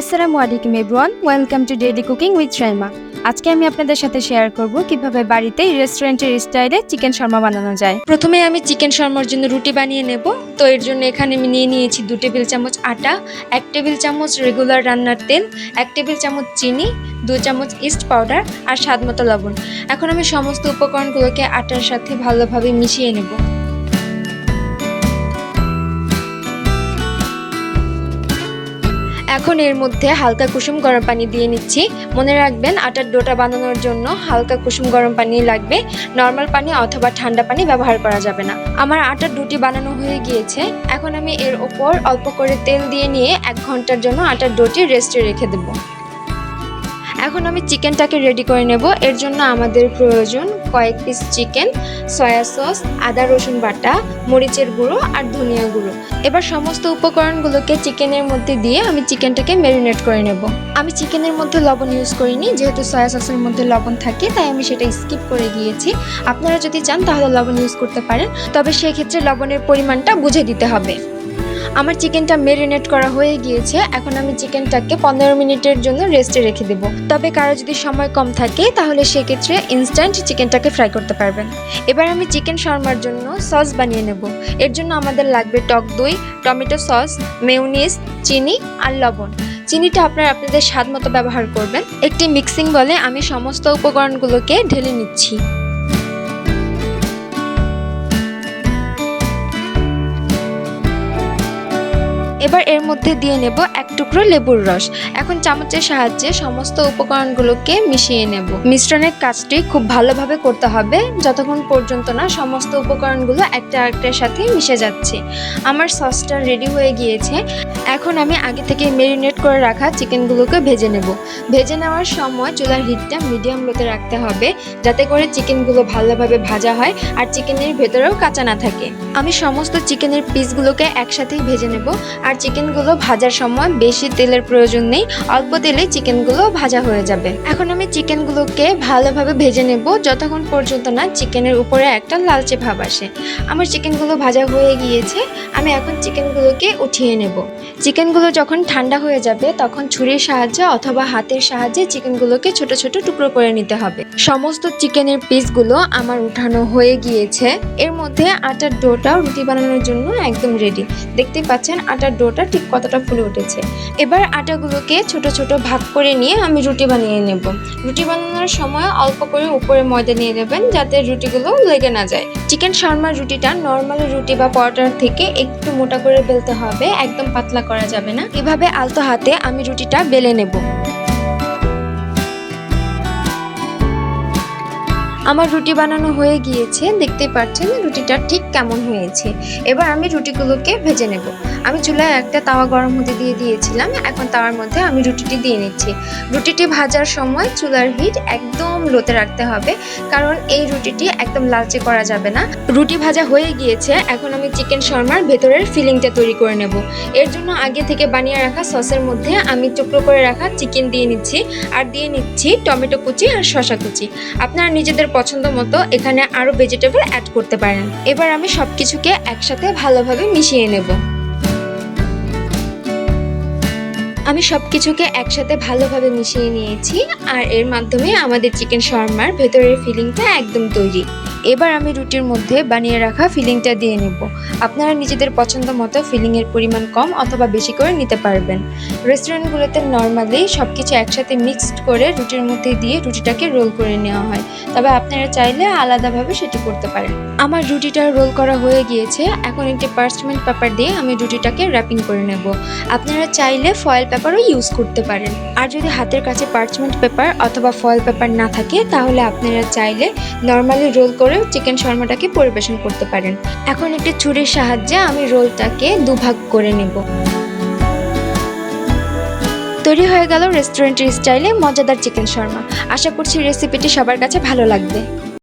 আসসালামু আলাইকুম everyone, welcome to daily cooking with Shaima. আজকে আমি আপনাদের সাথে শেয়ার করব কিভাবে বাড়িতে রেস্টুরেন্টের স্টাইলে চিকেন শর্মা বানানো যায়। প্রথমে আমি চিকেন শর্মার জন্য রুটি বানিয়ে নেব। তো এর জন্য এখানে আমি নিয়ে নিয়েছি 2 টেবিল চামচ আটা, 1 টেবিল চামচ রেগুলার রান্নার তেল, 1 টেবিল চামচ চিনি, 2 চামচ ইস্ট পাউডার আর স্বাদ মতো লবণ। এখন আমি সমস্ত উপকরণগুলোকে আটার সাথে ভালোভাবে মিশিয়ে নেব। এখন এর মধ্যে হালকা কুসুম গরম পানি দিয়ে নিচ্ছি। মনে রাখবেন আটার ডোটা বানানোর জন্য হালকা কুসুম গরম পানি লাগবে, নর্মাল পানি অথবা ঠান্ডা পানি ব্যবহার করা যাবে না। আমার আটার ডোটি বানানো হয়ে গিয়েছে। এখন আমি এর ওপর অল্প করে তেল দিয়ে নিয়ে 1 ঘন্টার জন্য আটার ডোটি রেস্টে রেখে দেবো। এখন আমি চিকেনটাকে রেডি করে নেব। এর জন্য আমাদের প্রয়োজন কয়েক পিস চিকেন, সয়া সস, আদা রসুন বাটা, মরিচের গুঁড়ো আর ধনিয়া গুঁড়ো। এবার সমস্ত উপকরণগুলোকে চিকেনের মধ্যে দিয়ে আমি চিকেনটাকে ম্যারিনেট করে নেব। আমি চিকেনের মধ্যে লবণ ইউজ করিনি, যেহেতু সয়া সসের মধ্যে লবণ থাকে তাই আমি সেটা স্কিপ করে গিয়েছি। আপনারা যদি চান তাহলে লবণ ইউজ করতে পারেন, তবে সেক্ষেত্রে লবণের পরিমাণটা বুঝে দিতে হবে। আমার চিকেনটা ম্যারিনেট করা হয়ে গিয়েছে। এখন আমি চিকেনটাকে 15 মিনিটের জন্য রেস্টে রেখে দেব। তবে কারো যদি সময় কম থাকে তাহলে সেক্ষেত্রে ইনস্ট্যান্ট চিকেনটাকে ফ্রাই করতে পারবেন। এবার আমি চিকেন শর্মার জন্য সস বানিয়ে নেব। এর জন্য আমাদের লাগবে টক দই, টমেটো সস, মেয়োনিজ, চিনি আর লবণ। চিনিটা আপনারা আপনাদের স্বাদ মতো ব্যবহার করবেন। একটি মিক্সিং বলে আমি সমস্ত উপকরণগুলোকে ঢেলে নিচ্ছি। এবার এর মধ্যে দিয়ে নেব 1 টুকরো লেবুর রস। এখন চামচের সাহায্যে সমস্ত উপকরণগুলোকে মিশিয়ে নেব। মিশ্রণের কাজটি খুব ভালোভাবে করতে হবে যতক্ষণ পর্যন্ত না সমস্ত উপকরণগুলো একটা আরেকটার সাথে মিশে যাচ্ছে। আমার সসটা রেডি হয়ে গিয়েছে। এখন আমি আগে থেকে ম্যারিনেট করে রাখা চিকেনগুলোকে ভেজে নেব। ভেজে নেওয়ার সময় চুলার হিটটা মিডিয়াম লোতে রাখতে হবে, যাতে করে চিকেনগুলো ভালোভাবে ভাজা হয় আর চিকেনের ভেতরেও কাঁচা না থাকে। আমি সমস্ত চিকেনের পিসগুলোকে একসাথেই ভেজে নেব। আর চিকেনগুলো ভাজার সময় বেশি তেলের প্রয়োজন নেই, অল্প তেলেই চিকেনগুলো ভাজা হয়ে যাবে। এখন আমি চিকেনগুলোকে ভালোভাবে ভেজে নেব যতক্ষণ পর্যন্ত না চিকেনের উপরে একটা লালচে ভাব আসে। আমার চিকেনগুলো ভাজা হয়ে গিয়েছে। আমি এখন চিকেনগুলোকে উঠিয়ে নেব। চিকেনগুলো যখন ঠান্ডা হয়ে যাবে তখন ছুরির সাহায্যে অথবা হাতের সাহায্যে চিকেনগুলোকে ছোট ছোট টুকরো করে নিতে হবে। সমস্ত চিকেনের পিসগুলো আমার উঠানো হয়ে গিয়েছে। এর মধ্যে আটার ডোটাও রুটি বানানোর জন্য একদম রেডি। দেখতে পাচ্ছেন আটার ডোটা ঠিক কতটা ফুলে উঠেছে। এবার আটাগুলোকে ছোট ছোট ভাগ করে নিয়ে আমি রুটি বানিয়ে নেব। রুটি বানানোর সময় অল্প করে উপরে ময়দা নিয়ে নেবেন যাতে রুটিগুলো লেগে না যায়। চিকেন শর্মার রুটিটা নর্মাল রুটি বা পরোটার থেকে একটু মোটা করে বেলতে হবে, একদম পাতলা করা যাবে না। এভাবে আলতো হাতে আমি রুটিটা বেলে নেব। আমার রুটি বানানো হয়ে গিয়েছে। দেখতেই পাচ্ছেন রুটিটা ঠিক কেমন হয়েছে। এবার আমি রুটিগুলোকে ভেজে নেব। আমি চুলায় একটা তাওয়া গরম হতে দিয়ে দিয়েছিলাম। এখন তাওয়ার মধ্যে আমি রুটিটি দিয়ে নিচ্ছি। রুটিটি ভাজার সময় চুলার হিট একদম লোতে রাখতে হবে, কারণ এই রুটিটি একদম লালচে করা যাবে না। রুটি ভাজা হয়ে গিয়েছে। এখন আমি চিকেন শর্মার ভেতরের ফিলিংটা তৈরি করে নেব। এর জন্য আগে থেকে বানিয়ে রাখা সসের মধ্যে আমি টুকরো করে রাখা চিকেন দিয়ে নিচ্ছি, আর দিয়ে নিচ্ছি টমেটো কুচি আর শসা কুচি। আপনারা নিজেদের পছন্দ মতো এখানে আরো ভেজিটেবল অ্যাড করতে পারেন। এবার আমি সবকিছুকে একসাথে ভালোভাবে মিশিয়ে নেব। আমি সবকিছুকে একসাথে ভালোভাবে মিশিয়ে নিয়েছি, আর এর মাধ্যমে আমাদের চিকেন শর্মার ভেতরের ফিলিংটা একদম তৈরি। এবার আমি রুটির মধ্যে বানিয়ে রাখা ফিলিংটা দিয়ে নেব। আপনারা নিজেদের পছন্দ মতো ফিলিংয়ের পরিমাণ কম অথবা বেশি করে নিতে পারবেন। রেস্টুরেন্টগুলোতে নর্মালি সবকিছু একসাথে মিক্সড করে রুটির মধ্যে দিয়ে রুটিটাকে রোল করে নেওয়া হয়, তবে আপনারা চাইলে আলাদাভাবে সেটি করতে পারেন। আমার রুটিটা রোল করা হয়ে গিয়েছে। এখন একটি পার্চমেন্ট পেপার দিয়ে আমি রুটিটাকে র্যাপিং করে নেব। আপনারা চাইলে ফয়েল পেপারও ইউজ করতে পারেন। আর যদি হাতের কাছে পার্চমেন্ট পেপার অথবা ফয়েল পেপার না থাকে তাহলে আপনারা চাইলে নর্মালি রোল করেও চিকেন শর্মাটাকে পরিবেশন করতে পারেন। এখন একটি ছুরির সাহায্যে আমি রোলটাকে দুভাগ করে নেব। তৈরি হয়ে গেল রেস্টুরেন্টের স্টাইলে মজাদার চিকেন শর্মা। আশা করছি রেসিপিটি সবার কাছে ভালো লাগবে।